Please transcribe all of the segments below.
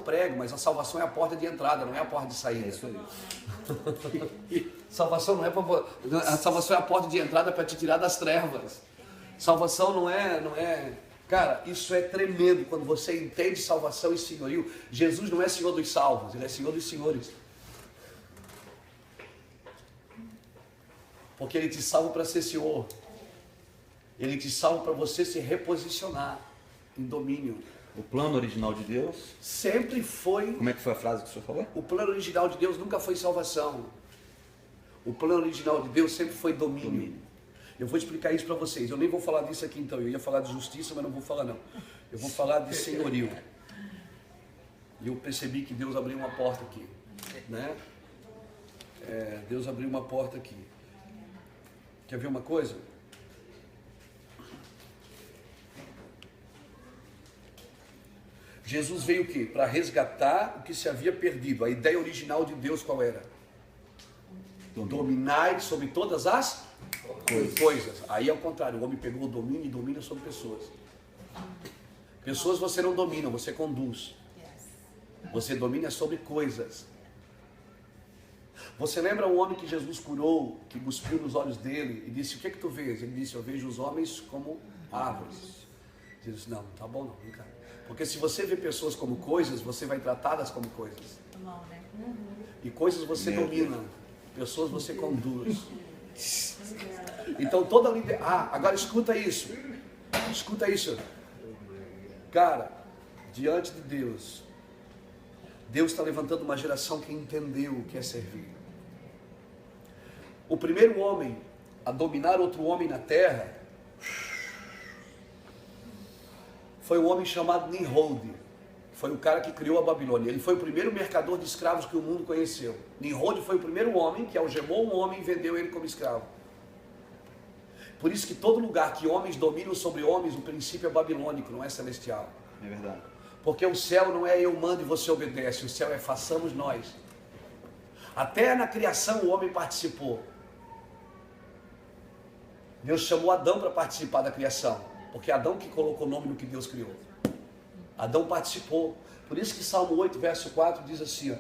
prego, mas a salvação é a porta de entrada, não é a porta de saída. É isso aí. Salvação não é a salvação é a porta de entrada para te tirar das trevas. Salvação não é. Cara, isso é tremendo quando você entende salvação e senhorio. Jesus não é Senhor dos salvos, Ele é Senhor dos senhores. Porque Ele te salva para ser Senhor. Ele te salva para você se reposicionar em domínio. O plano original de Deus Sempre foi. Como é que foi a frase que o senhor falou? O plano original de Deus nunca foi salvação. O plano original de Deus sempre foi domínio. Eu vou explicar isso para vocês. Eu nem vou falar disso aqui então. Eu ia falar de justiça, mas não vou falar não. Eu vou falar de senhorio. E eu percebi que Deus abriu uma porta aqui, né? Deus abriu uma porta aqui. Quer ver uma coisa? Jesus veio o quê? Para resgatar o que se havia perdido. A ideia original de Deus qual era? Dominar sobre todas as coisas. Aí é o contrário, o homem pegou o domínio e domina sobre pessoas. Pessoas você não domina, você conduz. Você domina sobre coisas. Você lembra um homem que Jesus curou, que cuspiu nos olhos dele e disse: o que é que tu vês? Ele disse: eu vejo os homens como árvores. Jesus disse: não, tá bom não, vem cá. Porque se você vê pessoas como coisas, você vai tratá-las como coisas. E coisas você domina, pessoas você conduz. Então toda liderança. Agora escuta isso. Escuta isso. Cara, diante de Deus, Deus está levantando uma geração que entendeu o que é servir. O primeiro homem a dominar outro homem na terra foi um homem chamado Nimrod. Foi o cara que criou a Babilônia. Ele foi o primeiro mercador de escravos que o mundo conheceu. Nimrod foi o primeiro homem que algemou um homem e vendeu ele como escravo. Por isso que todo lugar que homens dominam sobre homens, o princípio é babilônico, não é celestial. É verdade. Porque o céu não é eu mando e você obedece, o céu é façamos nós. Até na criação o homem participou. Deus chamou Adão para participar da criação, porque Adão que colocou o nome no que Deus criou. Adão participou. Por isso que Salmo 8, verso 4 diz assim, ó,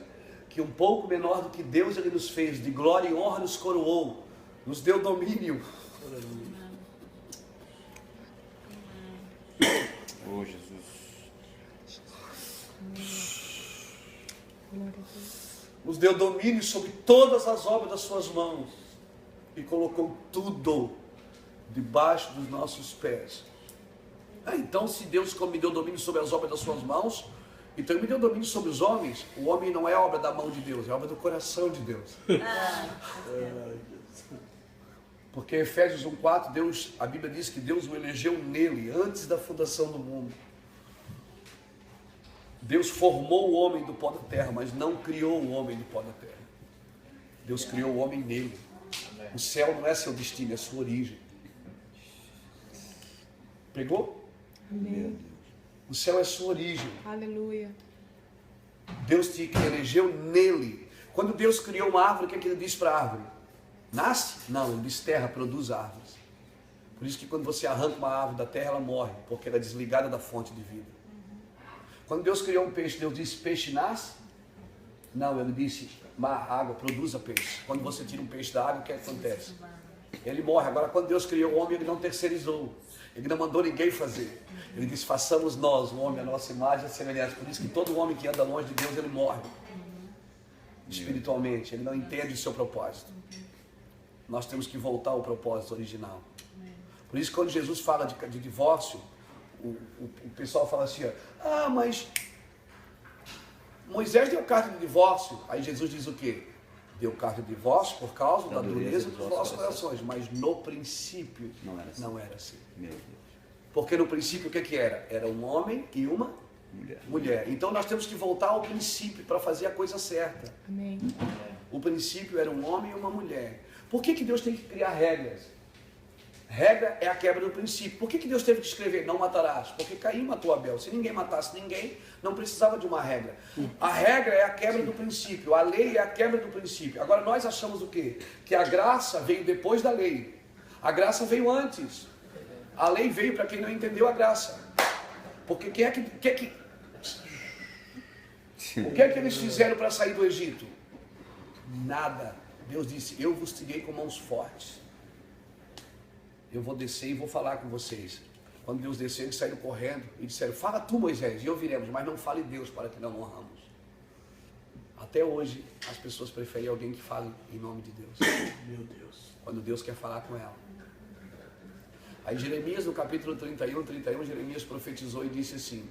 que um pouco menor do que Deus ele nos fez, de glória e honra nos coroou, nos deu domínio. Oh, Jesus. Nos deu domínio sobre todas as obras das suas mãos e colocou tudo debaixo dos nossos pés. Então se Deus me deu domínio sobre as obras das suas mãos, então Ele me deu domínio sobre os homens. O homem não é obra da mão de Deus, é obra do coração de Deus. Porque Efésios 1,4, a Bíblia diz que Deus o elegeu nele, antes da fundação do mundo. Deus formou o homem do pó da terra, mas não criou o homem do pó da terra. Deus criou o homem nele. O céu não é seu destino, é sua origem. Pegou? Amém. O céu é sua origem. Aleluia. Deus te elegeu nele. Quando Deus criou uma árvore, o que é que Ele disse para a árvore? Nasce? Não, Ele diz terra, produz árvores. Por isso que quando você arranca uma árvore da terra, ela morre, porque ela é desligada da fonte de vida. Quando Deus criou um peixe, Deus disse peixe nasce? Não, Ele disse mar, água, produza peixe. Quando você tira um peixe da água, o que acontece? Ele morre. Agora quando Deus criou o homem, Ele não terceirizou. Ele não mandou ninguém fazer. Ele disse, façamos nós, o homem, a nossa imagem e semelhança. Por isso que todo homem que anda longe de Deus, ele morre. Espiritualmente, ele não entende o seu propósito. Nós temos que voltar ao propósito original. Por isso quando Jesus fala de divórcio, o pessoal fala assim, ó, mas Moisés deu carta de divórcio. Aí Jesus diz o quê? Deu carta de divórcio por causa da dureza dos vossos corações. Mas no princípio não era assim. Meu Deus. Porque no princípio o que era? Era um homem e uma mulher. Então nós temos que voltar ao princípio para fazer a coisa certa. Amém. O princípio era um homem e uma mulher. Por que Deus tem que criar regras? Regra é a quebra do princípio. Por que Deus teve que escrever não matarás? Porque Caim matou Abel. Se ninguém matasse ninguém, não precisava de uma regra. A regra é a quebra do princípio. A lei é a quebra do princípio. Agora nós achamos o quê? Que a graça veio depois da lei. A graça veio antes. A lei veio para quem não entendeu a graça. Porque quem é que O que é que eles fizeram para sair do Egito? Nada. Deus disse, eu vos tirei com mãos fortes. Eu vou descer e vou falar com vocês. Quando Deus desceu, eles saíram correndo e disseram, fala tu, Moisés, e ouviremos, mas não fale Deus para que não honramos. Até hoje, as pessoas preferem alguém que fale em nome de Deus. Meu Deus. Quando Deus quer falar com ela. Aí Jeremias, no capítulo 31, Jeremias profetizou e disse assim,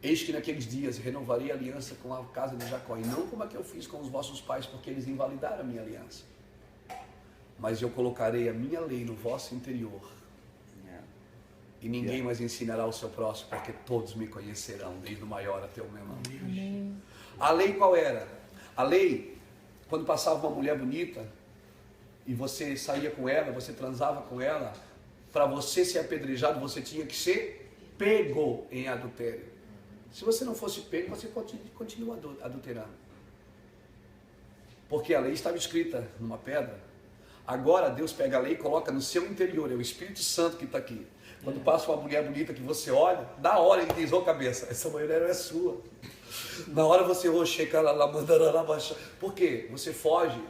eis que naqueles dias renovarei a aliança com a casa de Jacó, e não como a que eu fiz com os vossos pais, porque eles invalidaram a minha aliança. Mas eu colocarei a minha lei no vosso interior, e ninguém mais ensinará o seu próximo, porque todos me conhecerão, desde o maior até o menor. Amém. A lei qual era? A lei, quando passava uma mulher bonita, e você saía com ela, você transava com ela, para você ser apedrejado, você tinha que ser pego em adultério. Se você não fosse pego, você continua adulterando. Porque a lei estava escrita numa pedra. Agora Deus pega a lei e coloca no seu interior, é o Espírito Santo que está aqui. Quando passa uma mulher bonita que você olha, na hora ele diz, ô cabeça, essa mulher não é sua. Na hora você, ô checa lá, mandará lá baixar. Por quê? Você foge.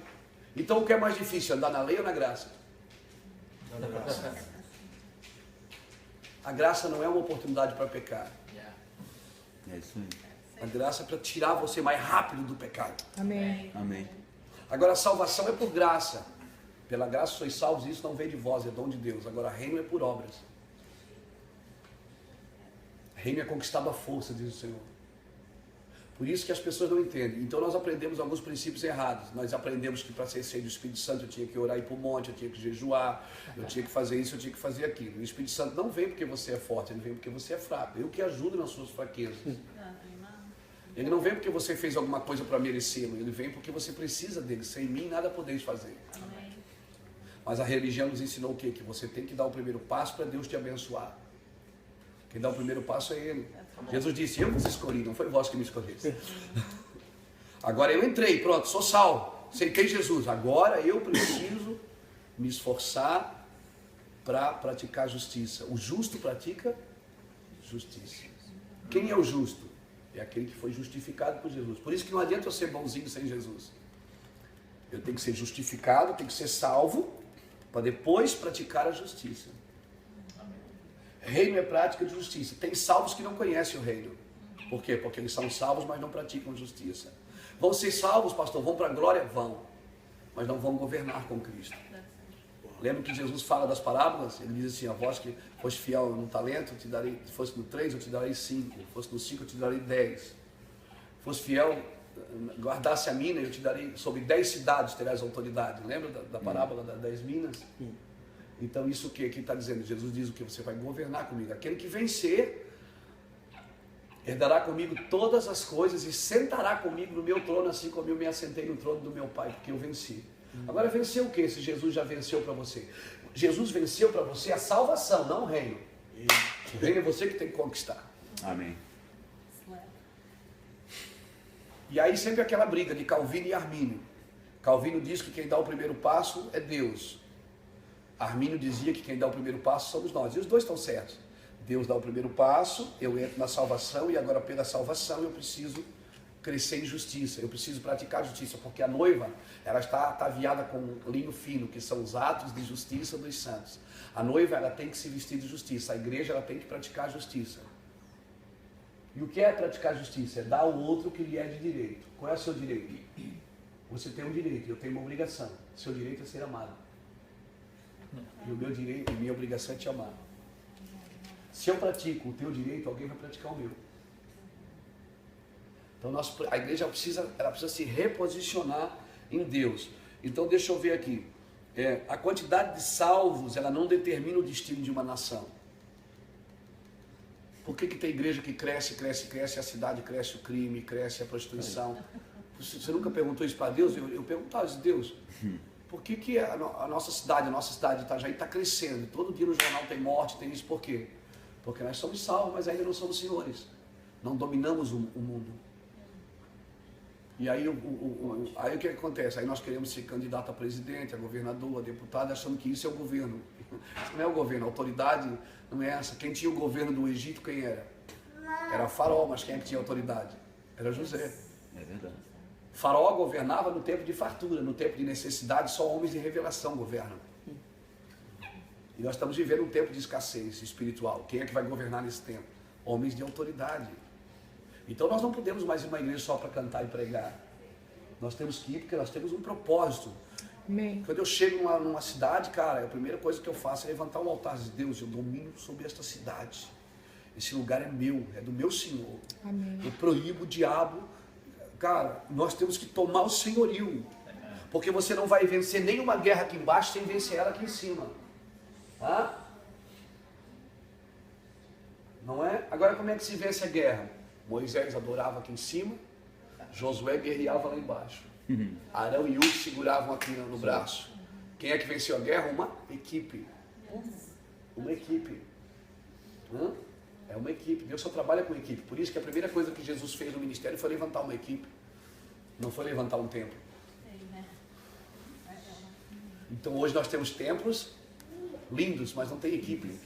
Então o que é mais difícil, andar na lei ou na graça? Na graça. A graça não é uma oportunidade para pecar. É isso aí. A graça é para tirar você mais rápido do pecado. Amém. Amém. Agora a salvação é por graça. Pela graça sois salvos, isso não vem de vós, é dom de Deus. Agora reino é por obras. Reino é conquistado à força, diz o Senhor. Por isso que as pessoas não entendem. Então nós aprendemos alguns princípios errados. Nós aprendemos que para ser cheio do Espírito Santo eu tinha que orar e ir para o monte, eu tinha que jejuar, eu tinha que fazer isso, eu tinha que fazer aquilo. O Espírito Santo não vem porque você é forte, ele vem porque você é fraco. Eu que ajudo nas suas fraquezas. Ele não vem porque você fez alguma coisa para merecê-lo, ele vem porque você precisa dele. Sem mim nada podeis fazer. Mas a religião nos ensinou o quê? Que você tem que dar o primeiro passo para Deus te abençoar. Quem dá o primeiro passo é Ele. Jesus disse, eu vos escolhi, não foi vós que me escolheste. Agora eu entrei, pronto, sou salvo, aceitei Jesus. Agora eu preciso me esforçar para praticar justiça. O justo pratica justiça. Quem é o justo? É aquele que foi justificado por Jesus. Por isso que não adianta eu ser bonzinho sem Jesus. Eu tenho que ser justificado, tenho que ser salvo, para depois praticar a justiça. Reino é prática de justiça. Tem salvos que não conhecem o reino. Por quê? Porque eles são salvos, mas não praticam justiça. Vão ser salvos, pastor, vão para a glória? Vão. Mas não vão governar com Cristo. Lembra que Jesus fala das parábolas? Ele diz assim, a vós que foste fiel no talento, eu te darei, se fosse no 3, eu te darei 5. Se fosse no 5, eu te darei 10. Se fosse fiel, guardasse a mina, eu te darei, sobre 10 cidades terás autoridade. Lembra da parábola das 10 minas? Então isso o que aqui está dizendo? Jesus diz o que? Você vai governar comigo. Aquele que vencer, herdará comigo todas as coisas e sentará comigo no meu trono, assim como eu me assentei no trono do meu Pai, porque eu venci. Agora vencer o que se Jesus já venceu para você? Jesus venceu para você a salvação, não o reino. O reino é você que tem que conquistar. Amém. E aí sempre aquela briga de Calvino e Armínio. Calvino diz que quem dá o primeiro passo é Deus. Armínio dizia que quem dá o primeiro passo somos nós. E os dois estão certos. Deus dá o primeiro passo, eu entro na salvação e agora pela salvação eu preciso crescer em justiça. Eu preciso praticar justiça, porque a noiva, ela está ataviada com linho fino, que são os atos de justiça dos santos. A noiva, ela tem que se vestir de justiça. A igreja, ela tem que praticar justiça. E o que é praticar justiça? É dar ao outro o que lhe é de direito. Qual é o seu direito? Você tem um direito, eu tenho uma obrigação. Seu direito é ser amado. E o meu direito, minha obrigação é te amar. Se eu pratico o teu direito, alguém vai praticar o meu. Então a igreja precisa se reposicionar em Deus. Então deixa eu ver aqui. A quantidade de salvos, ela não determina o destino de uma nação. Por que tem igreja que cresce, a cidade cresce o crime, cresce a prostituição? Você nunca perguntou isso para Deus? Eu perguntava isso a Deus. Por que a nossa cidade de Itajaí está crescendo? Todo dia no jornal tem morte, tem isso. Por quê? Porque nós somos salvos, mas ainda não somos senhores. Não dominamos o mundo. E aí, aí o que acontece? Aí nós queremos ser candidato a presidente, a governador, a deputado, achando que isso é o governo. Isso não é o governo, a autoridade não é essa. Quem tinha o governo do Egito, quem era? Era Faraó, mas quem é que tinha autoridade? Era José. É verdade. Faraó governava no tempo de fartura, no tempo de necessidade, só homens de revelação governam. E nós estamos vivendo um tempo de escassez espiritual. Quem é que vai governar nesse tempo? Homens de autoridade. Então nós não podemos mais ir uma igreja só para cantar e pregar. Nós temos que ir porque nós temos um propósito. Amém. Quando eu chego numa cidade, cara, a primeira coisa que eu faço é levantar um altar de Deus. Eu domino sobre esta cidade. Esse lugar é meu, é do meu Senhor. Amém. Eu proíbo o diabo. Cara, nós temos que tomar o senhorio. Porque você não vai vencer nenhuma guerra aqui embaixo sem vencer ela aqui em cima. Hã? Não é? Agora como é que se vence a guerra? Moisés adorava aqui em cima, Josué guerreava lá embaixo. Arão e Hur seguravam aqui no braço. Quem é que venceu a guerra? Uma equipe. Uma equipe. Hã? É uma equipe. Deus só trabalha com equipe. Por isso que a primeira coisa que Jesus fez no ministério foi levantar uma equipe. Não foi levantar um templo. Então hoje nós temos templos lindos, mas não tem equipe.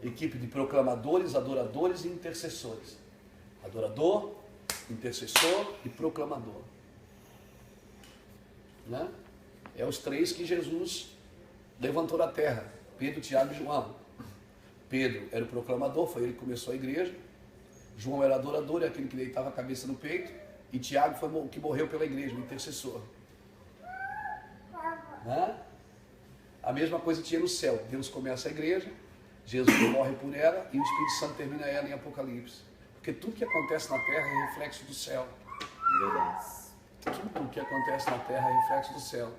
Equipe de proclamadores, adoradores e intercessores. Adorador, intercessor e proclamador. Né? É os três que Jesus levantou da terra. Pedro, Tiago e João. Pedro era o proclamador, foi ele que começou a igreja. João era adorador, é aquele que deitava a cabeça no peito. E Tiago foi o que morreu pela igreja, o intercessor. Né? A mesma coisa tinha no céu. Deus começa a igreja, Jesus morre por ela e o Espírito Santo termina ela em Apocalipse. Porque tudo que acontece na terra é reflexo do céu. Verdade. Tudo que acontece na terra é reflexo do céu.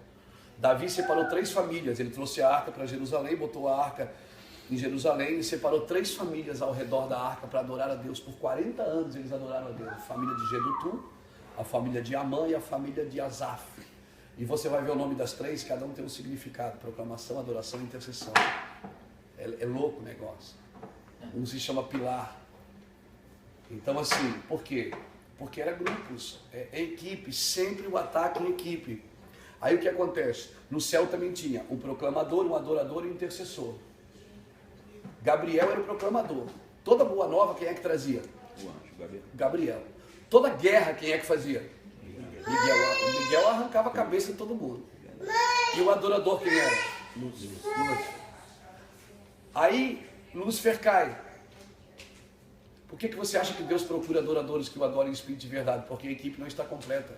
Davi separou 3 famílias. Ele trouxe a arca para Jerusalém, botou a arca em Jerusalém e separou 3 famílias ao redor da arca para adorar a Deus. Por 40 anos eles adoraram a Deus. A família de Jedutum, a família de Amã e a família de Asaf. E você vai ver o nome das 3, cada um tem um significado. Proclamação, adoração e intercessão. É louco o negócio. Um se chama pilar. Então assim, por quê? Porque era grupos, é equipe, sempre o ataque em equipe. Aí o que acontece? No céu também tinha um proclamador, um adorador e um intercessor. Gabriel era o proclamador. Toda boa nova, quem é que trazia? O anjo, Gabriel. Toda guerra, quem é que fazia? Miguel. Miguel arrancava a cabeça de todo mundo. E o adorador, quem era? Lúcifer. Aí, Lúcifer cai. Por que você acha que Deus procura adoradores que o adorem em espírito de verdade? Porque a equipe não está completa.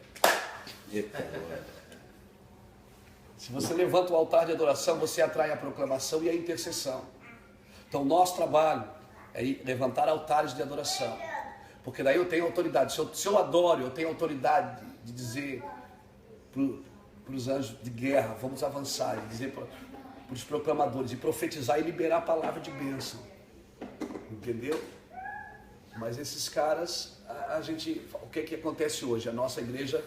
Se você levanta o altar de adoração, você atrai a proclamação e a intercessão. Então, nosso trabalho é levantar altares de adoração. Porque daí eu tenho autoridade. Se eu adoro, eu tenho autoridade de dizer para os anjos de guerra, vamos avançar, e dizer para os proclamadores, e profetizar e liberar a palavra de bênção. Entendeu? Mas esses caras, o que acontece hoje? A nossa igreja,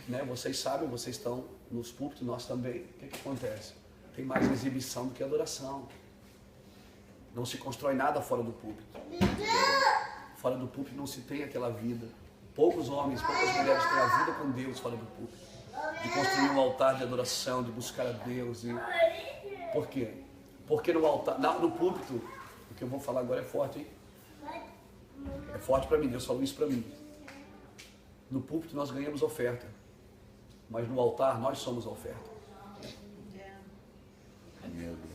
né, vocês sabem, vocês estão nos púlpitos, nós também. O que acontece? Tem mais exibição do que adoração. Não se constrói nada fora do púlpito. Fora do púlpito não se tem aquela vida. Poucos homens, poucas mulheres têm a vida com Deus fora do púlpito. De construir um altar de adoração, de buscar a Deus. Por quê? Porque no altar, no púlpito, o que eu vou falar agora é forte, hein? É forte para mim, Deus falou isso para mim. No púlpito nós ganhamos oferta, mas no altar nós somos a oferta. Meu Deus.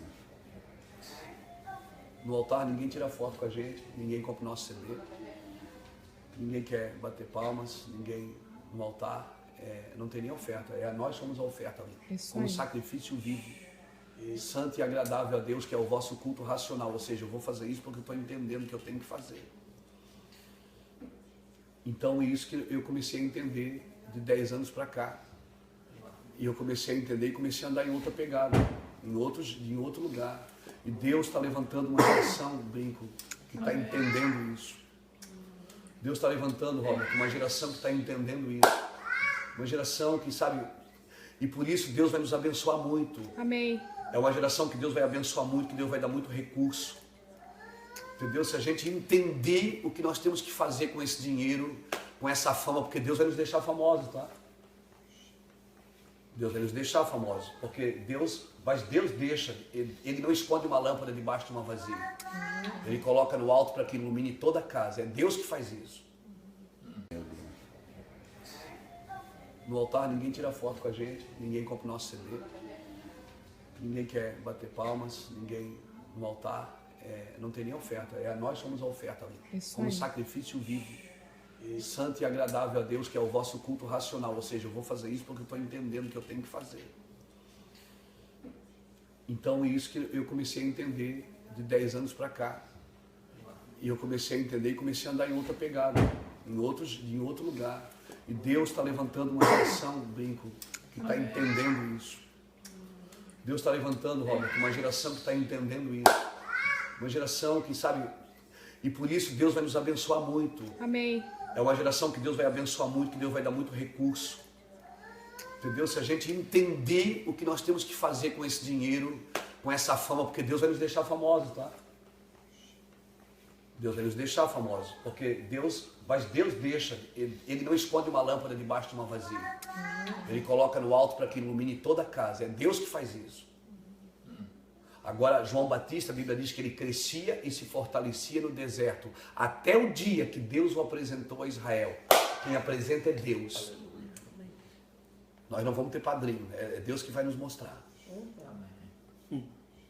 No altar ninguém tira foto com a gente, ninguém compra o nosso CD, ninguém quer bater palmas, ninguém no altar, não tem nem oferta, nós somos a oferta ali, Isso como aí. sacrifício vivo, santo e agradável a Deus, que é o vosso culto racional, ou seja, eu vou fazer isso porque eu estou entendendo o que eu tenho que fazer. Então é isso que eu comecei a entender de 10 anos para cá. E eu comecei a entender e comecei a andar em outra pegada, em outro lugar. E Deus está levantando uma geração, brinco, que está entendendo isso. Deus está levantando, Robert, uma geração que está entendendo isso. Uma geração que sabe, e por isso Deus vai nos abençoar muito. Amém. É uma geração que Deus vai abençoar muito, que Deus vai dar muito recurso. Entendeu? Se a gente entender o que nós temos que fazer com esse dinheiro, com essa fama, porque Deus vai nos deixar famosos, tá? Deus vai nos deixar famosos, porque Deus deixa, ele não esconde uma lâmpada debaixo de uma vasilha. Ele coloca no alto para que ilumine toda a casa. É Deus que faz isso. No altar ninguém tira foto com a gente, ninguém compra o nosso CD, ninguém quer bater palmas, ninguém no altar, não tem nem oferta, nós somos a oferta ali, como sacrifício vivo, santo e agradável a Deus, que é o vosso culto racional, ou seja, eu vou fazer isso porque eu estou entendendo que eu tenho que fazer. Então é isso que eu comecei a entender de 10 anos para cá, e eu comecei a entender e comecei a andar em outra pegada, em outro lugar. E Deus está levantando uma geração, brinco, que está entendendo isso. Deus está levantando, Robert, uma geração que está entendendo isso. Uma geração que sabe, e por isso Deus vai nos abençoar muito. Amém. É uma geração que Deus vai abençoar muito, que Deus vai dar muito recurso. Entendeu? Se a gente entender o que nós temos que fazer com esse dinheiro, com essa fama, porque Deus vai nos deixar famosos, tá? Deus vai nos deixar famosos, porque Deus deixa, ele não esconde uma lâmpada debaixo de uma vasilha. Ele coloca no alto para que ilumine toda a casa. É Deus que faz isso. Agora, João Batista, a Bíblia diz que ele crescia e se fortalecia no deserto, até o dia que Deus o apresentou a Israel. Quem apresenta é Deus. Nós não vamos ter padrinho, é Deus que vai nos mostrar.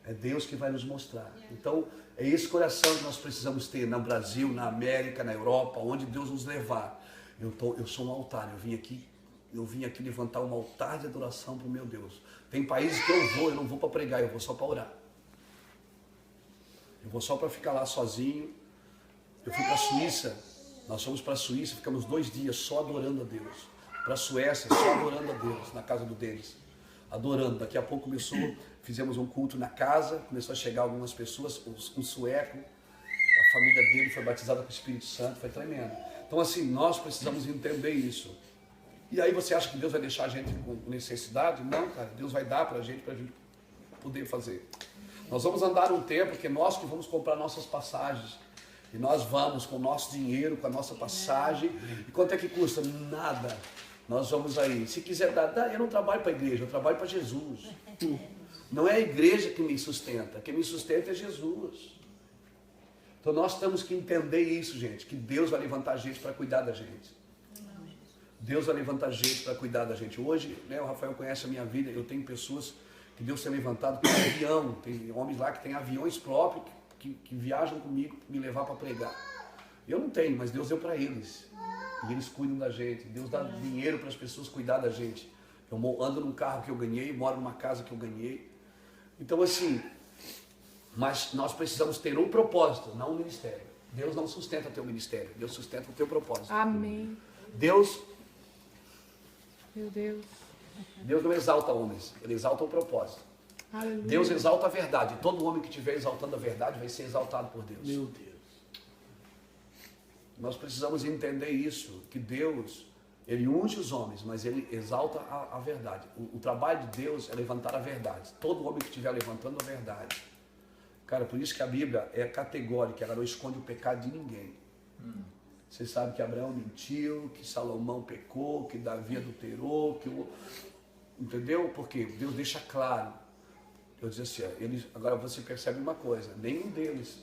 É Deus que vai nos mostrar. Então, é esse coração que nós precisamos ter no Brasil, na América, na Europa, onde Deus nos levar. Eu sou um altar, eu vim aqui levantar um altar de adoração para o meu Deus. Tem países que eu não vou para pregar, eu vou só para orar. Eu vou só para ficar lá sozinho. Eu fui para a Suíça, nós fomos para a Suíça, ficamos 2 dias só adorando a Deus. Para a Suécia, só adorando a Deus, na casa do Denis. Adorando, daqui a pouco fizemos um culto na casa, começou a chegar algumas pessoas, um sueco, a família dele foi batizada com o Espírito Santo, foi tremendo. Então assim, nós precisamos entender isso. E aí você acha que Deus vai deixar a gente com necessidade? Não, cara, Deus vai dar para a gente poder fazer. Nós vamos andar um tempo que nós que vamos comprar nossas passagens. E nós vamos com o nosso dinheiro, com a nossa passagem. E quanto é que custa? Nada. Nós vamos aí. Se quiser dar, eu não trabalho para a igreja, eu trabalho para Jesus. Não é a igreja que me sustenta, quem me sustenta é Jesus. Então nós temos que entender isso, gente, que Deus vai levantar gente para cuidar da gente. Deus vai levantar gente para cuidar da gente. Hoje, né, o Rafael conhece a minha vida, eu tenho pessoas que Deus tem levantado com avião, tem homens lá que têm aviões próprios, que viajam comigo, me levar para pregar. Eu não tenho, mas Deus deu para eles. E eles cuidam da gente. Deus dá dinheiro para as pessoas cuidar da gente. Eu ando num carro que eu ganhei, moro numa casa que eu ganhei. Então assim, mas nós precisamos ter um propósito, não um ministério. Deus não sustenta teu ministério, Deus sustenta o teu propósito. Amém. Deus não exalta homens, Ele exalta o propósito. Aleluia. Deus exalta a verdade. Todo homem que estiver exaltando a verdade vai ser exaltado por Deus. Meu Deus. Nós precisamos entender isso, que Deus, Ele unge os homens, mas Ele exalta a verdade. O trabalho de Deus é levantar a verdade. Todo homem que estiver levantando a verdade. Cara, por isso que a Bíblia é categórica, ela não esconde o pecado de ninguém. Você sabe que Abraão mentiu, que Salomão pecou, que Davi adulterou, entendeu? Porque Deus deixa claro. Eu disse assim, agora você percebe uma coisa, nenhum deles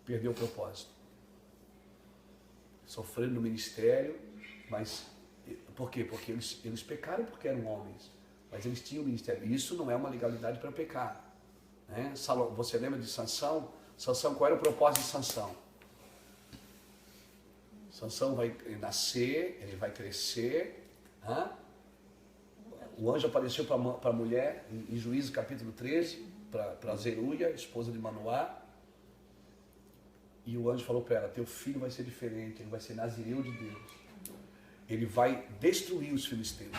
perdeu o propósito. Sofrendo no ministério, mas por quê? Porque eles pecaram porque eram homens, mas eles tinham ministério. Isso não é uma legalidade para pecar, né? Você lembra de Sansão? Sansão, qual era o propósito de Sansão? Sansão vai nascer, ele vai crescer. O anjo apareceu para a mulher em Juízes capítulo 13, para Zeruia, esposa de Manoá. E o anjo falou para ela, teu filho vai ser diferente, ele vai ser nazireu de Deus. Ele vai destruir os filisteus.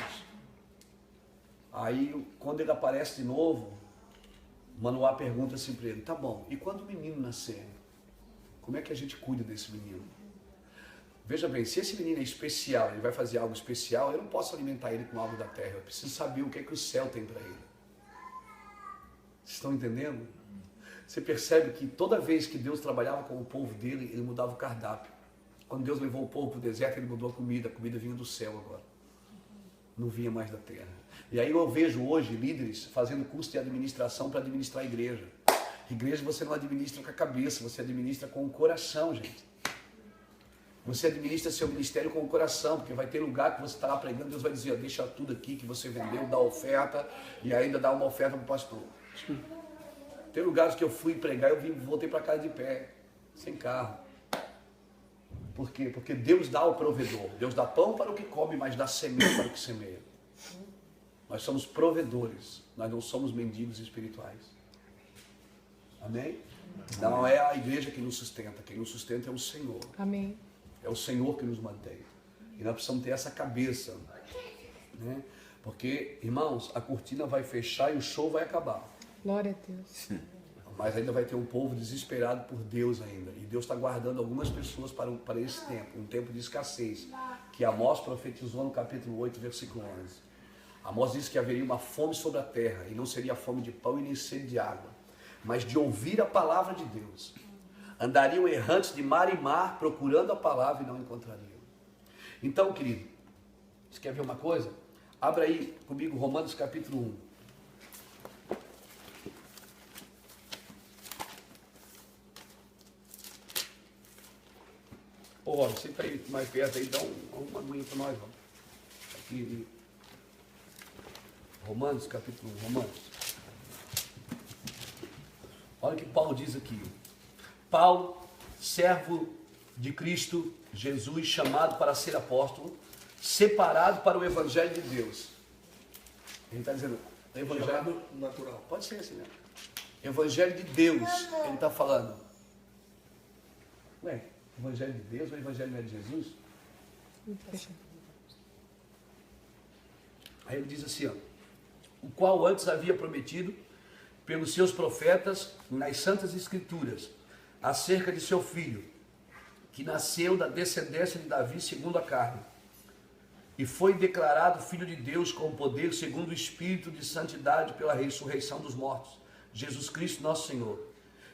Aí, quando ele aparece de novo, Manoá pergunta assim para ele, tá bom, e quando o menino nascer, como é que a gente cuida desse menino? Veja bem, se esse menino é especial, ele vai fazer algo especial, eu não posso alimentar ele com algo da terra, eu preciso saber o que é que o céu tem para ele. Vocês estão entendendo? Você percebe que toda vez que Deus trabalhava com o povo dele, ele mudava o cardápio. Quando Deus levou o povo para o deserto, ele mudou a comida vinha do céu agora. Não vinha mais da terra. E aí eu vejo hoje líderes fazendo curso de administração para administrar a igreja. Igreja você não administra com a cabeça, você administra com o coração, gente. Você administra seu ministério com o coração, porque vai ter lugar que você está lá pregando, Deus vai dizer, ó, deixa tudo aqui que você vendeu, dá oferta e ainda dá uma oferta para o pastor. Tem lugares que eu fui pregar, voltei para casa de pé, sem carro. Por quê? Porque Deus dá o provedor. Deus dá pão para o que come, mas dá semente para o que semeia. Nós somos provedores, nós não somos mendigos espirituais. Amém? Não é a igreja que nos sustenta, quem nos sustenta é o Senhor. Amém. É o Senhor que nos mantém. E nós precisamos ter essa cabeça, né? Porque, irmãos, a cortina vai fechar e o show vai acabar. Glória a Deus. Mas ainda vai ter um povo desesperado por Deus ainda. E Deus está guardando algumas pessoas para esse tempo, um tempo de escassez, que Amós profetizou no capítulo 8, versículo 11. Amós disse que haveria uma fome sobre a terra, e não seria fome de pão e nem sede de água, mas de ouvir a palavra de Deus. Andariam errantes de mar em mar, procurando a palavra e não encontrariam. Então, querido, você quer ver uma coisa? Abra aí comigo Romanos capítulo 1. Ô, você está aí mais perto aí, dá uma aguinha para nós, vamos. Aqui, Romanos, capítulo 1, Romanos. Olha o que Paulo diz aqui. Paulo, servo de Cristo Jesus, chamado para ser apóstolo, separado para o Evangelho de Deus. Ele está dizendo, Evangelho Chamado natural. Pode ser assim, né? Evangelho de Deus, ele está falando. Ué, Evangelho de Deus ou Evangelho não é de Jesus? Aí ele diz assim, ó, o qual antes havia prometido pelos seus profetas nas santas escrituras, acerca de seu filho, que nasceu da descendência de Davi segundo a carne, e foi declarado filho de Deus com poder segundo o Espírito de santidade pela ressurreição dos mortos, Jesus Cristo nosso Senhor,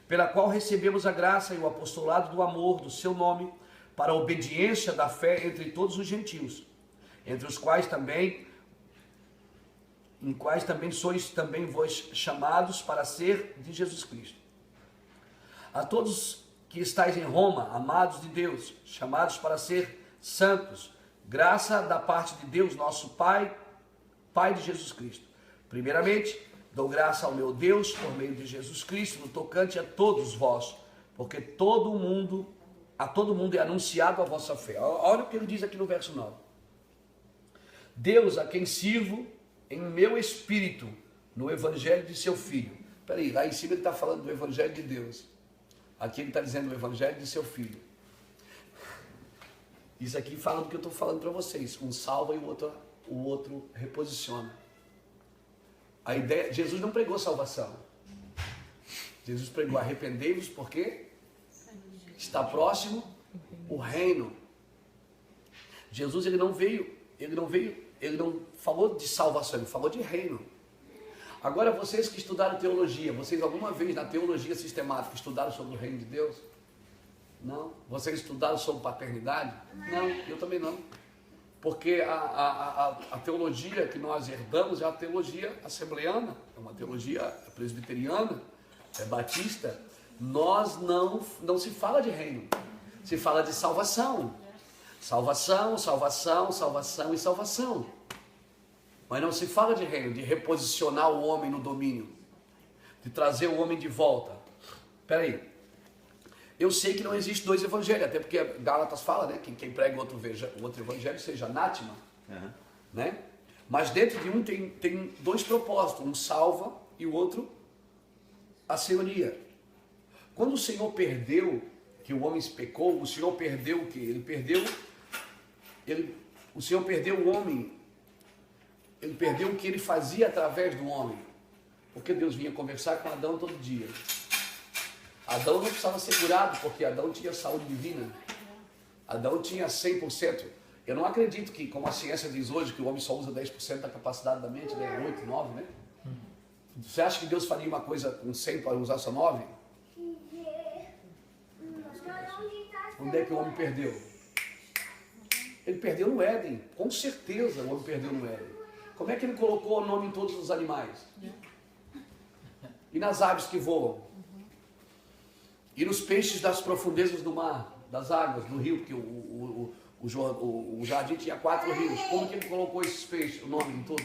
pela qual recebemos a graça e o apostolado do amor do seu nome, para a obediência da fé entre todos os gentios, entre os quais também sois também vós chamados para ser de Jesus Cristo. A todos que estáis em Roma, amados de Deus, chamados para ser santos, graça da parte de Deus, nosso Pai, Pai de Jesus Cristo. Primeiramente, dou graça ao meu Deus por meio de Jesus Cristo, no tocante a todos vós, porque a todo mundo é anunciado a vossa fé. Olha o que ele diz aqui no verso 9. Deus, a quem sirvo em meu espírito, no evangelho de seu filho. Espera aí, lá em cima ele está falando do evangelho de Deus. Aqui ele está dizendo o evangelho de seu filho. Isso aqui fala do que eu estou falando para vocês. Um salva e o outro reposiciona. A ideia, Jesus não pregou salvação. Jesus pregou arrependei-vos porque está próximo o reino. Jesus ele não falou de salvação, ele falou de reino. Agora vocês que estudaram teologia, vocês alguma vez na teologia sistemática estudaram sobre o reino de Deus? Não. Vocês estudaram sobre paternidade? Não, eu também não. Porque a teologia que nós herdamos é a teologia assembleana, é uma teologia presbiteriana, é batista. Nós não se fala de reino, se fala de salvação. Salvação, salvação, salvação e salvação. Mas não se fala de reino, de reposicionar o homem no domínio, de trazer o homem de volta. Espera aí. Eu sei que não existe dois evangelhos, até porque Gálatas fala, né? Que quem prega outro evangelho seja anátema, né? Mas dentro de um tem dois propósitos, um salva e o outro a senhoria. Quando o Senhor perdeu, que o homem pecou, o Senhor perdeu o que? O Senhor perdeu o homem, ele perdeu o que ele fazia através do homem, porque Deus vinha conversar com Adão todo dia. Adão não precisava ser curado, porque Adão tinha saúde divina. Adão tinha 100%. Eu não acredito que, como a ciência diz hoje, que o homem só usa 10% da capacidade da mente, né? 8, 9, né? Você acha que Deus faria uma coisa com 100 para usar só 9? Onde é que o homem perdeu? Ele perdeu no Éden. Com certeza o homem perdeu no Éden. Como é que ele colocou o nome em todos os animais? E nas aves que voam? E nos peixes das profundezas do mar? das águas do rio, porque o jardim tinha 4 rios. Como que ele colocou esses peixes, o nome em tudo?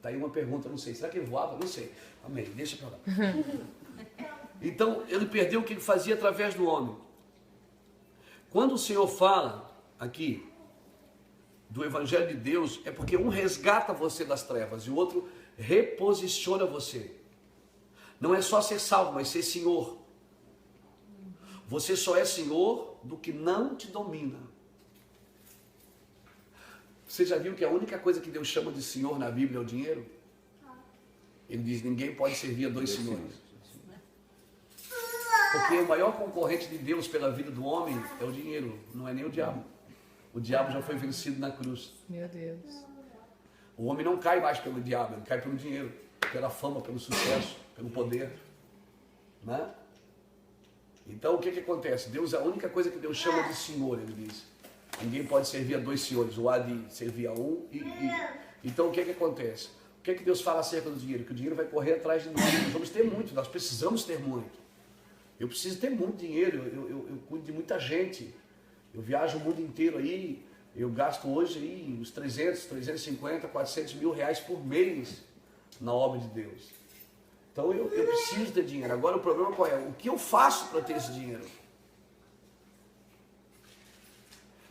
Tá aí uma pergunta, não sei. Será que ele voava? Não sei. Amém, deixa pra lá. Então, ele perdeu o que ele fazia através do homem. Quando o Senhor fala aqui do Evangelho de Deus, é porque um resgata você das trevas e o outro reposiciona você. Não é só ser salvo, mas ser senhor. Você só é senhor do que não te domina. Você já viu que a única coisa que Deus chama de senhor na Bíblia é o dinheiro? Ele diz, ninguém pode servir a 2 senhores. Porque o maior concorrente de Deus pela vida do homem é o dinheiro, não é nem o diabo. O diabo já foi vencido na cruz. Meu Deus. O homem não cai mais pelo diabo, ele cai pelo dinheiro, pela fama, pelo sucesso, pelo poder. Né? Então o que acontece? Deus, a única coisa que Deus chama de senhor, ele diz. Ninguém pode servir a 2 senhores, o há de servir a um Então o que acontece? O que Deus fala acerca do dinheiro? Que o dinheiro vai correr atrás de nós. Nós vamos ter muito, nós precisamos ter muito. Eu preciso ter muito dinheiro, eu cuido de muita gente. Eu viajo o mundo inteiro aí, eu gasto hoje aí uns 300, 350, 400 mil reais por mês na obra de Deus. Então eu preciso ter dinheiro. Agora o problema qual é? O que eu faço para ter esse dinheiro?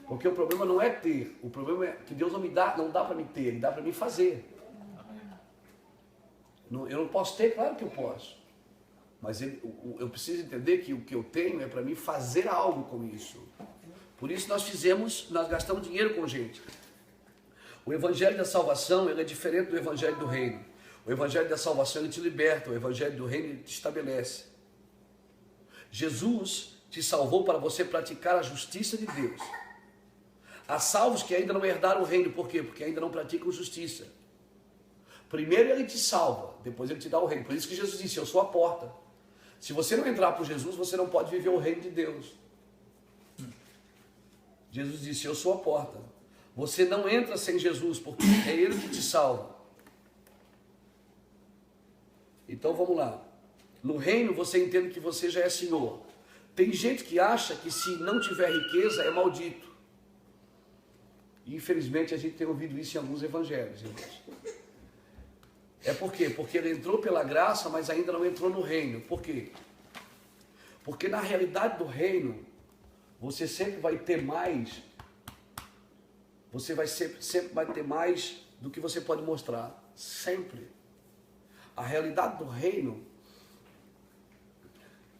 Porque o problema não é ter, o problema é que Deus não dá para me ter, Ele dá para me fazer. Eu não posso ter, claro que eu posso. Mas eu preciso entender que o que eu tenho é para mim fazer algo com isso. Por isso nós gastamos dinheiro com gente. O Evangelho da Salvação, ele é diferente do Evangelho do Reino. O Evangelho da Salvação, ele te liberta. O Evangelho do Reino, ele te estabelece. Jesus te salvou para você praticar a justiça de Deus. Há salvos que ainda não herdaram o reino. Por quê? Porque ainda não praticam justiça. Primeiro ele te salva, depois ele te dá o reino. Por isso que Jesus disse, eu sou a porta. Se você não entrar por Jesus, você não pode viver o reino de Deus. Jesus disse, eu sou a porta. Você não entra sem Jesus, porque é Ele que te salva. Então vamos lá. No reino você entende que você já é senhor. Tem gente que acha que se não tiver riqueza é maldito. E infelizmente a gente tem ouvido isso em alguns evangelhos, irmãos. É por quê? Porque ele entrou pela graça, mas ainda não entrou no reino. Por quê? Porque na realidade do reino, você sempre vai ter mais, sempre vai ter mais do que você pode mostrar. Sempre. A realidade do reino,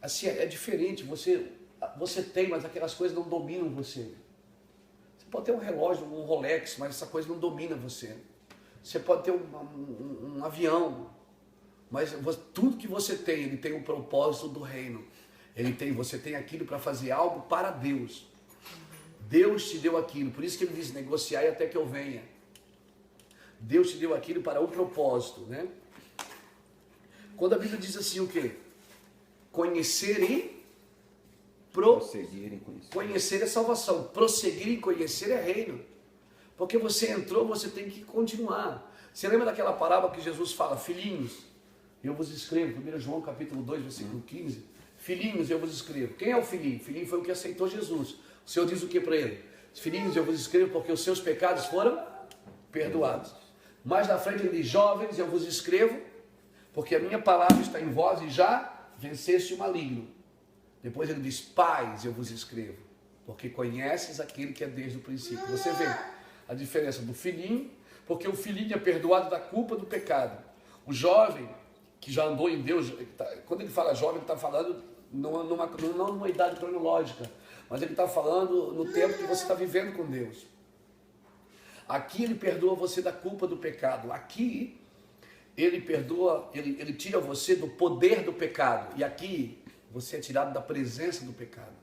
assim, é diferente. Você tem, mas aquelas coisas não dominam você. Você pode ter um relógio, um Rolex, mas essa coisa não domina você. Você pode ter um avião, mas tudo que você tem, ele tem um propósito do reino. Você tem aquilo para fazer algo para Deus. Deus te deu aquilo, por isso que ele diz, negociai até que eu venha. Deus te deu aquilo para um propósito, né? Quando a Bíblia diz assim o quê? Conhecer e prosseguir em conhecer. Conhecer é salvação, prosseguir em conhecer é reino. Porque você entrou, você tem que continuar. Você lembra daquela parábola que Jesus fala, filhinhos, eu vos escrevo, 1 João capítulo 2, versículo 15, filhinhos, eu vos escrevo. Quem é o filhinho? O filhinho foi o que aceitou Jesus. O Senhor diz o que para ele? Filhinhos, eu vos escrevo porque os seus pecados foram perdoados. Mais na frente ele diz, jovens, eu vos escrevo porque a minha palavra está em vós e já venceste o maligno. Depois ele diz, pais, eu vos escrevo porque conheces aquele que é desde o princípio. Você vê a diferença do filhinho, porque o filhinho é perdoado da culpa do pecado. O jovem, que já andou em Deus, quando ele fala jovem, ele está falando não numa idade cronológica, mas ele está falando no tempo que você está vivendo com Deus. Aqui ele perdoa você da culpa do pecado. Aqui ele perdoa, ele tira você do poder do pecado. E aqui você é tirado da presença do pecado.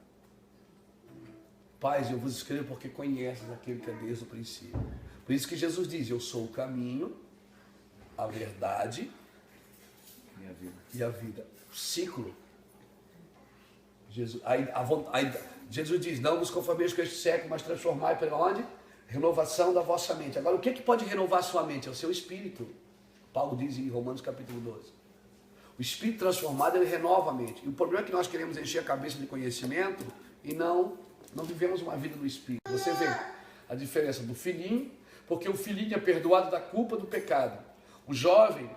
Pais, eu vos escrevo porque conheces aquele que é desde o princípio. Por isso que Jesus diz, eu sou o caminho, a verdade e a vida. O ciclo. Jesus diz, não vos conformeis com este século, mas transformai pela onde? Renovação da vossa mente. Agora, o que pode renovar a sua mente? É o seu espírito. Paulo diz em Romanos capítulo 12. O espírito transformado, ele renova a mente. E o problema é que nós queremos encher a cabeça de conhecimento e não vivemos uma vida no Espírito. Você vê a diferença do filhinho, porque o filhinho é perdoado da culpa do pecado. O jovem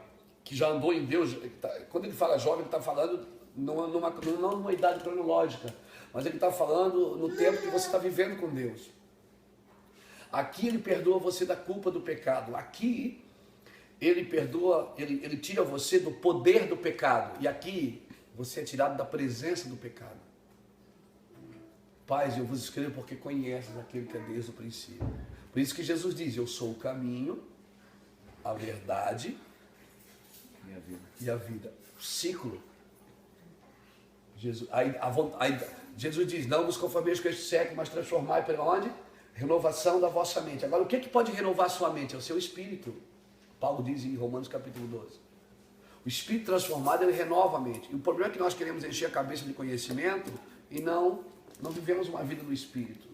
que já andou em Deus, quando ele fala jovem, ele está falando não numa idade cronológica, mas ele está falando no tempo que você está vivendo com Deus. Aqui ele perdoa você da culpa do pecado. Aqui ele perdoa, ele tira você do poder do pecado. E aqui você é tirado da presença do pecado. Pais, eu vos escrevo porque conheces aquele que é desde o princípio. Por isso que Jesus diz, eu sou o caminho, a verdade e a vida. O ciclo. Jesus diz, não vos conformeis com este século, mas transformai pela onde? Renovação da vossa mente. Agora, o que pode renovar sua mente? É o seu espírito. Paulo diz em Romanos capítulo 12. O espírito transformado, ele renova a mente. E o problema é que nós queremos encher a cabeça de conhecimento e não vivemos uma vida no espírito.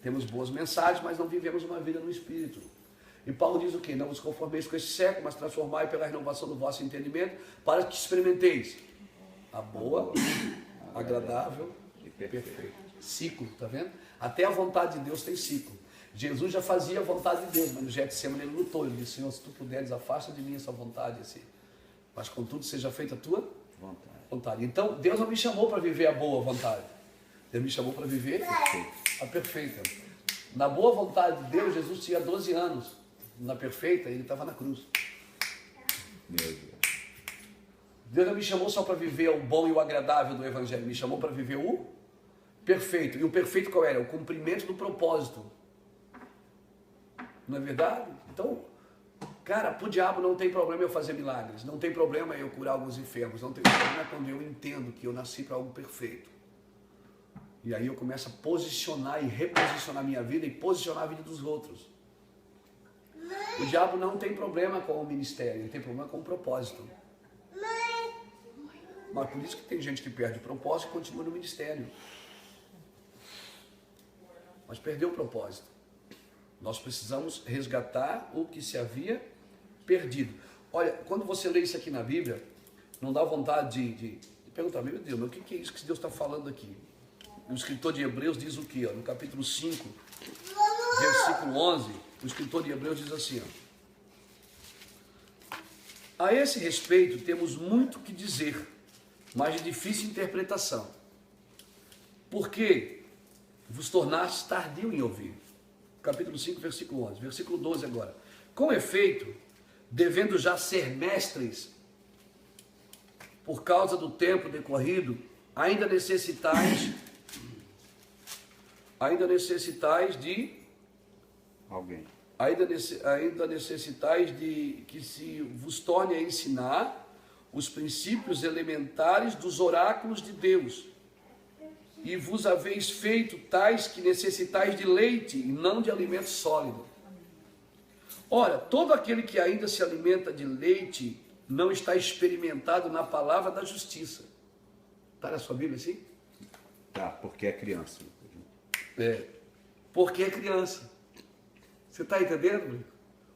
Temos boas mensagens, mas não vivemos uma vida no espírito. E Paulo diz o quê? Não vos conformeis com este século, mas transformai pela renovação do vosso entendimento, para que experimenteis a boa, agradável e perfeita. Ciclo, tá vendo? Até a vontade de Deus tem ciclo. Jesus já fazia a vontade de Deus, mas no Getsemane ele lutou. Ele disse, Senhor, se tu puderes, afasta de mim essa vontade, assim. Mas contudo seja feita a tua vontade. Então, Deus não me chamou para viver a boa vontade. Deus me chamou para viver a perfeita. Na boa vontade de Deus, Jesus tinha 12 anos. Na perfeita, ele estava na cruz. Meu Deus. Deus não me chamou só para viver o bom e o agradável do Evangelho. Me chamou para viver o perfeito. E o perfeito qual era? O cumprimento do propósito. Não é verdade? Então, cara, para o diabo não tem problema eu fazer milagres. Não tem problema eu curar alguns enfermos. Não tem problema quando eu entendo que eu nasci para algo perfeito. E aí eu começo a posicionar e reposicionar minha vida e posicionar a vida dos outros. O diabo não tem problema com o ministério, ele tem problema com o propósito. Mas por isso que tem gente que perde o propósito e continua no ministério. Mas perdeu o propósito. Nós precisamos resgatar o que se havia perdido. Olha, quando você lê isso aqui na Bíblia, não dá vontade de perguntar, meu Deus, mas o que é isso que Deus está falando aqui? O escritor de Hebreus diz o quê? No capítulo 5, versículo 11, o escritor de Hebreus diz assim, a esse respeito temos muito que dizer, mas de difícil interpretação. Porque vos tornaste tardio em ouvir. Capítulo 5, versículo 11. Versículo 12 agora. Com efeito, devendo já ser mestres, por causa do tempo decorrido, ainda necessitais de Alguém. ainda necessitais de que se vos torne a ensinar os princípios elementares dos oráculos de Deus, e vos haveis feito tais que necessitais de leite e não de alimento sólido. Ora, todo aquele que ainda se alimenta de leite não está experimentado na palavra da justiça. Está na sua Bíblia assim? Tá, porque é criança. Porque é criança. Você está entendendo?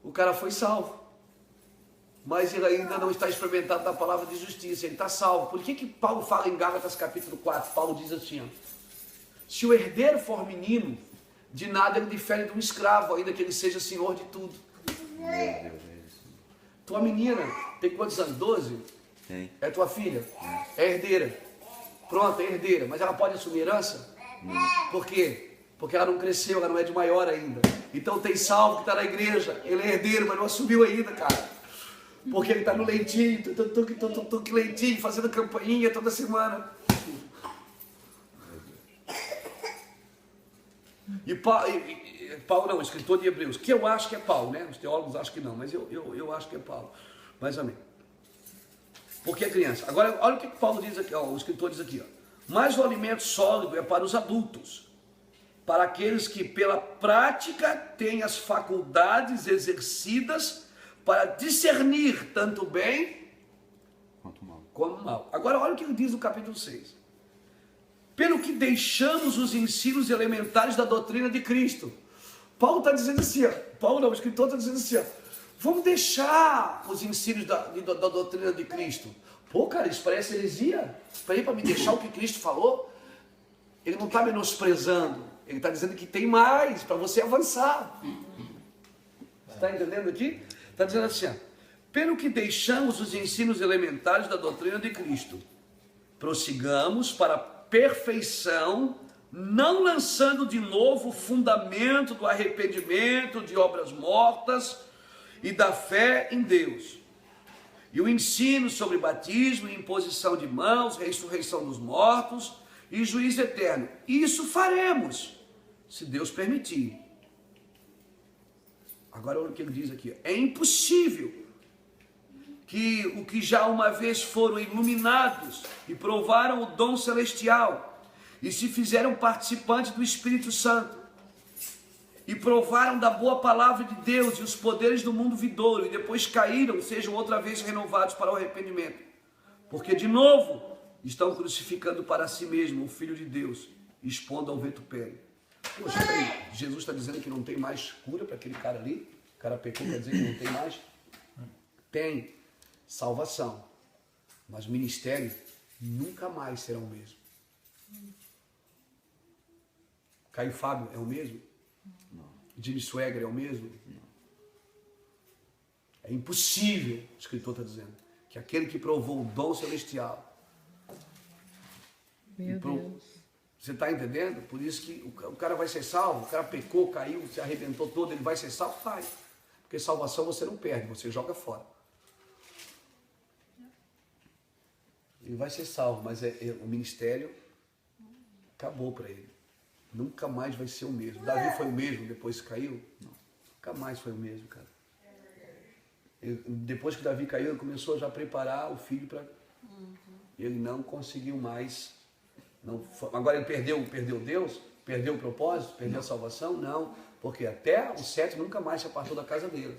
O cara foi salvo, mas ele ainda não está experimentado na palavra de justiça. Ele está salvo. Por que Paulo fala em Gálatas capítulo 4? Paulo diz assim, se o herdeiro for menino, de nada ele difere de um escravo, ainda que ele seja senhor de tudo. Meu Deus, é isso. Tua menina tem quantos anos? 12? Tem. É tua filha? É herdeira. Pronto, é herdeira. Mas ela pode assumir herança? Não. Por quê? Porque ela não cresceu, ela não é de maior ainda. Então tem salvo que está na igreja, ele é herdeiro, mas não assumiu ainda, cara. Porque ele está no leitinho, que leitinho, fazendo campainha toda semana. E Paulo não, escritor de Hebreus, que eu acho que é Paulo, né? Os teólogos acham que não, mas eu acho que é Paulo. Mas amém. Porque é criança. Agora, olha o que Paulo diz aqui, o escritor diz aqui, mas o alimento sólido é para os adultos, para aqueles que pela prática têm as faculdades exercidas para discernir tanto bem como mal. Agora olha o que ele diz no capítulo 6. Pelo que deixamos os ensinos elementares da doutrina de Cristo. Paulo está dizendo assim, Paulo não, o escritor está dizendo assim, vamos deixar os ensinos da doutrina de Cristo. Pô, cara, isso parece heresia. Para me deixar o que Cristo falou. Ele não está menosprezando. Ele está dizendo que tem mais para você avançar. Você está entendendo aqui? Está dizendo assim, ó, pelo que deixamos os ensinos elementares da doutrina de Cristo, prossigamos para a perfeição, não lançando de novo o fundamento do arrependimento, de obras mortas e da fé em Deus. E o ensino sobre batismo, imposição de mãos, ressurreição dos mortos e juízo eterno. Isso faremos, se Deus permitir. Agora olha o que ele diz aqui. É impossível que o que já uma vez foram iluminados e provaram o dom celestial e se fizeram participantes do Espírito Santo e provaram da boa palavra de Deus e os poderes do mundo vindouro e depois caíram, sejam outra vez renovados para o arrependimento. Porque de novo estão crucificando para si mesmo o Filho de Deus, expondo ao vitupério. Poxa, peraí, Jesus está dizendo que não tem mais cura para aquele cara ali? O cara pecou, quer dizer que não tem mais? Tem salvação, mas o ministério nunca mais será o mesmo. Caio Fábio é o mesmo? Jimmy Swagger é o mesmo? É impossível, o escritor está dizendo, que aquele que provou o dom celestial. Meu Deus. Você está entendendo? Por isso que o cara vai ser salvo, o cara pecou, caiu, se arrebentou todo, ele vai ser salvo? Vai. Porque salvação você não perde, você joga fora. Ele vai ser salvo, mas o ministério acabou para ele. Nunca mais vai ser o mesmo. Davi foi o mesmo depois que caiu? Não. Nunca mais foi o mesmo, cara. Depois que Davi caiu, ele começou já a preparar o filho para... Ele não conseguiu mais. Não, agora ele perdeu Deus? Perdeu o propósito? Perdeu a salvação? Não. Porque até o 7 nunca mais se apartou da casa dele.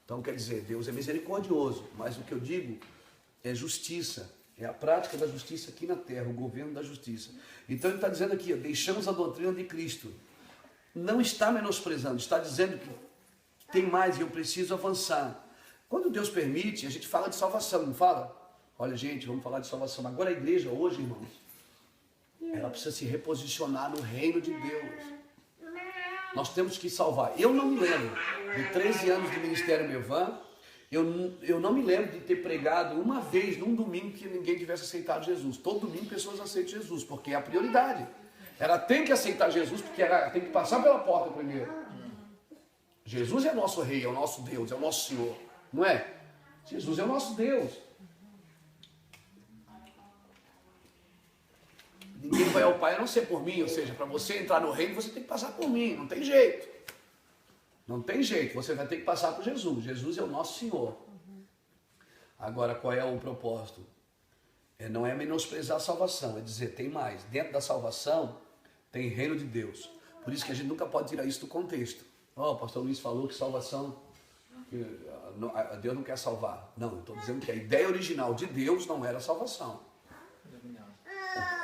Então quer dizer, Deus é misericordioso. Mas o que eu digo é justiça. É a prática da justiça aqui na terra, o governo da justiça. Então ele está dizendo aqui, ó, deixamos a doutrina de Cristo. Não está menosprezando, está dizendo que tem mais e eu preciso avançar. Quando Deus permite, a gente fala de salvação, não fala? Olha, gente, vamos falar de salvação. Agora a igreja hoje, irmãos, ela precisa se reposicionar no reino de Deus. Nós temos que salvar. Eu não me lembro de 13 anos de ministério Mevan, eu não me lembro de ter pregado uma vez num domingo que ninguém tivesse aceitado Jesus. Todo domingo pessoas aceitam Jesus, porque é a prioridade. Ela tem que aceitar Jesus, porque ela tem que passar pela porta primeiro. Jesus é nosso rei, é o nosso Deus, é o nosso Senhor. Não é? Jesus é o nosso Deus. Ninguém vai ao Pai a não ser por mim. Ou seja, para você entrar no reino, você tem que passar por mim. Não tem jeito. Não tem jeito, você vai ter que passar por Jesus. Jesus é o nosso Senhor. Agora, qual é o propósito? Não é menosprezar a salvação, é dizer, tem mais. Dentro da salvação, tem reino de Deus. Por isso que a gente nunca pode tirar isso do contexto. O pastor Luiz falou que salvação, Deus não quer salvar. Não, eu estou dizendo que a ideia original de Deus não era a salvação.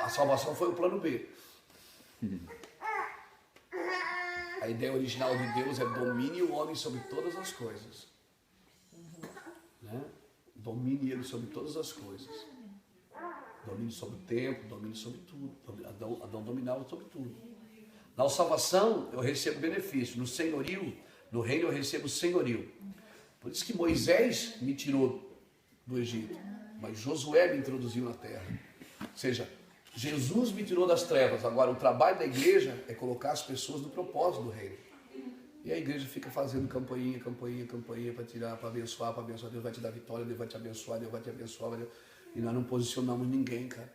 A salvação foi o plano B. A ideia original de Deus é domine o homem sobre todas as coisas. Né? Domine ele sobre todas as coisas. Domine sobre o tempo, domine sobre tudo. Adão dominava sobre tudo. Na salvação eu recebo benefício. No senhorio, no reino eu recebo senhorio. Por isso que Moisés me tirou do Egito. Mas Josué me introduziu na terra. Ou seja, Jesus me tirou das trevas. Agora, o trabalho da igreja é colocar as pessoas no propósito do reino. E a igreja fica fazendo campainha para tirar, para abençoar. Deus vai te dar vitória, Deus vai te abençoar, Deus vai te abençoar. E nós não posicionamos ninguém, cara.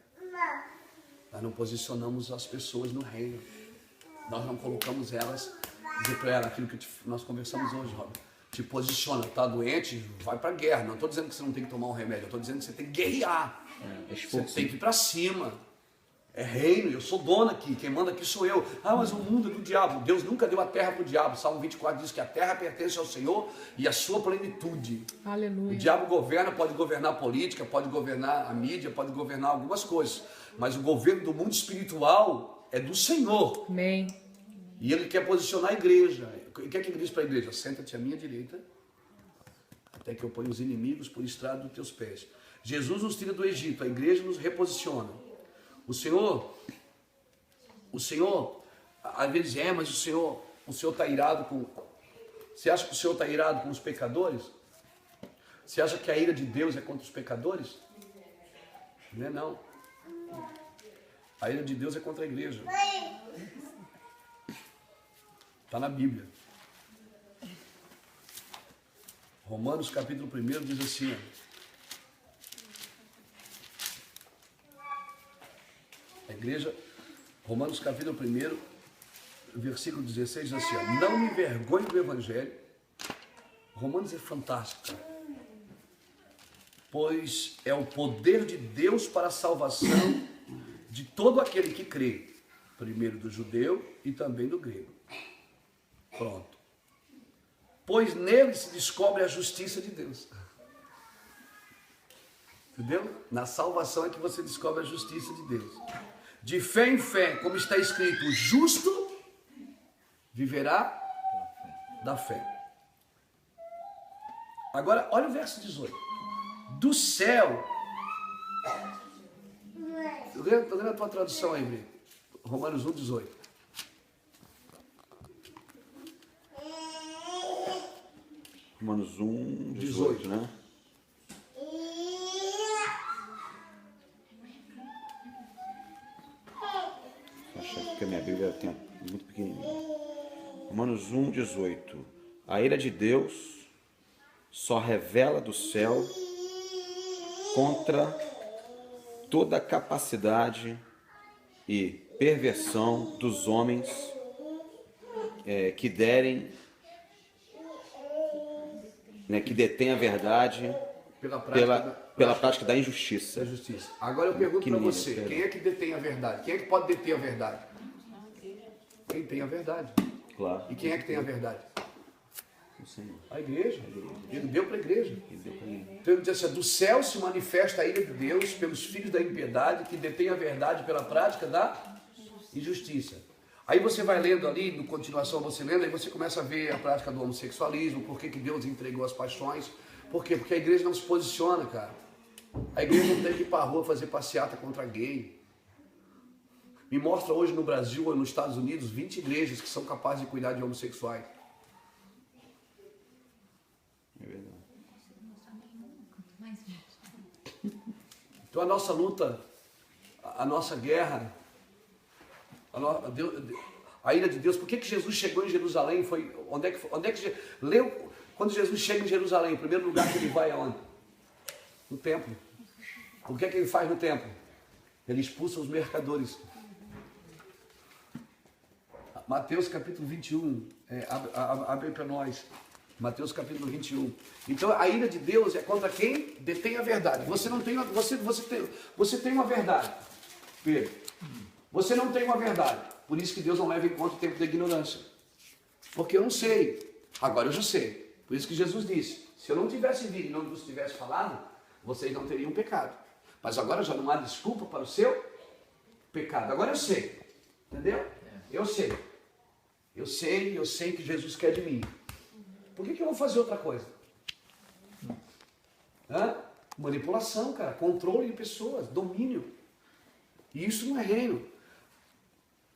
Nós não posicionamos as pessoas no reino. Nós não colocamos elas, dizer para elas aquilo que nós conversamos hoje, Robert. Te posiciona, tá doente, vai para a guerra. Não estou dizendo que você não tem que tomar um remédio, eu estou dizendo que você tem que guerrear. Você tem que ir para cima. É reino, eu sou dono aqui, quem manda aqui sou eu. Mas o mundo é do diabo. Deus nunca deu a terra para o diabo. Salmo 24 diz que a terra pertence ao Senhor e a sua plenitude. Aleluia. O diabo governa, pode governar a política, pode governar a mídia, pode governar algumas coisas. Mas o governo do mundo espiritual é do Senhor. Amém. E ele quer posicionar a igreja. O que é que ele diz para a igreja? Senta-te à minha direita, até que eu ponha os inimigos por estrado dos teus pés. Jesus nos tira do Egito, a igreja nos reposiciona. O Senhor O Senhor, às vezes mas o Senhor está irado com... Você acha que o Senhor está irado com os pecadores? Você acha que a ira de Deus é contra os pecadores? Não é não. A ira de Deus é contra a igreja. Está na Bíblia. Romanos capítulo 1 diz assim, a igreja, Romanos capítulo 1, versículo 16 diz assim, não me envergonhe do Evangelho. Romanos é fantástico, cara. Pois é o poder de Deus para a salvação de todo aquele que crê, primeiro do judeu e também do grego. Pronto. Pois nele se descobre a justiça de Deus. Entendeu? Na salvação é que você descobre a justiça de Deus. De fé em fé, como está escrito, o justo viverá da fé. Agora, olha o verso 18. Do céu. Estou lendo a tua tradução aí, Brito. Romanos 1, 18. Romanos 1, 18, né? Acho que a minha Bíblia tem muito pequenininha. Romanos 1, 18. A ira de Deus só revela do céu contra toda a capacidade e perversão dos homens que detêm a verdade pela prática da injustiça. Agora eu pergunto para você, quem é que detém a verdade? Quem é que pode deter a verdade? Quem tem a verdade. Claro. E quem é que tem a verdade? O Senhor. A igreja. Ele deu para a igreja. Então ele diz assim, do céu se manifesta a ira de Deus pelos filhos da impiedade que detêm a verdade pela prática da injustiça. Aí você vai lendo ali, no continuação você lendo, aí você começa a ver a prática do homossexualismo, por que Deus entregou as paixões. Por quê? Porque a igreja não se posiciona, cara. A igreja não tem que ir para a rua fazer passeata contra gay. Me mostra hoje no Brasil ou nos Estados Unidos 20 igrejas que são capazes de cuidar de homossexuais. É verdade. Então a nossa luta, a nossa guerra, a ira de Deus, por que Jesus chegou em Jerusalém? Quando Jesus chega em Jerusalém, o primeiro lugar que ele vai é onde? No templo. O que é que ele faz no templo? Ele expulsa os mercadores. Mateus capítulo 21, abre para nós. Mateus capítulo 21. Então a ira de Deus é contra quem detém a verdade. Você tem uma verdade, Pedro. Você não tem uma verdade. Por isso que Deus não leva em conta o tempo da ignorância. Porque eu não sei. Agora eu já sei. Por isso que Jesus disse, se eu não tivesse vindo e não vos tivesse falado, vocês não teriam pecado. Mas agora já não há desculpa para o seu pecado. Agora eu sei. Entendeu? Eu sei. Eu sei que Jesus quer de mim. Por que eu vou fazer outra coisa? Manipulação, cara. Controle de pessoas. Domínio. E isso não é reino.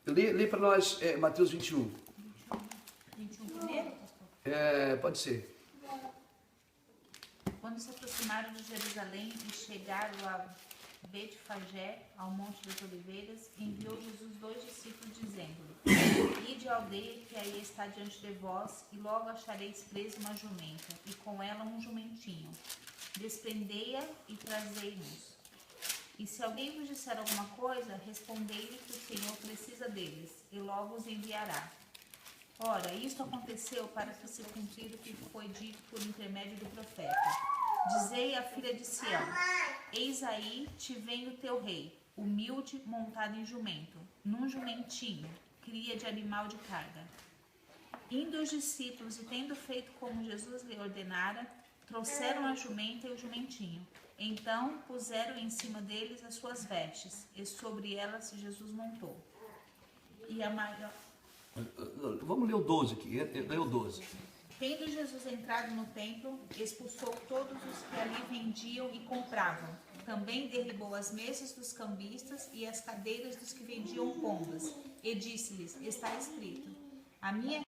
Lê para nós Mateus 21. 21 primeiro, pastor? Pode ser. Quando se aproximaram de Jerusalém e chegaram a Betfagé, ao Monte das Oliveiras, enviou Jesus 2 discípulos, dizendo-lhe: Ide à aldeia que aí está diante de vós, e logo achareis presa uma jumenta, e com ela um jumentinho. Desprendei-a e trazei-nos. E se alguém vos disser alguma coisa, respondei-lhe que o Senhor precisa deles, e logo os enviará. Ora, isto aconteceu para que se cumprir o que foi dito por intermédio do profeta. Dizei à filha de Sião: Eis aí te vem o teu rei, humilde, montado em jumento, num jumentinho, cria de animal de carga. Indo os discípulos e tendo feito como Jesus lhe ordenara, trouxeram a jumenta e o jumentinho. Então puseram em cima deles as suas vestes, e sobre elas Jesus montou. E a maior... Vamos ler o 12 aqui. Lê o 12. Tendo Jesus entrado no templo, expulsou todos os que ali vendiam e compravam. Também derribou as mesas dos cambistas e as cadeiras dos que vendiam pombas, E disse-lhes: está escrito: a minha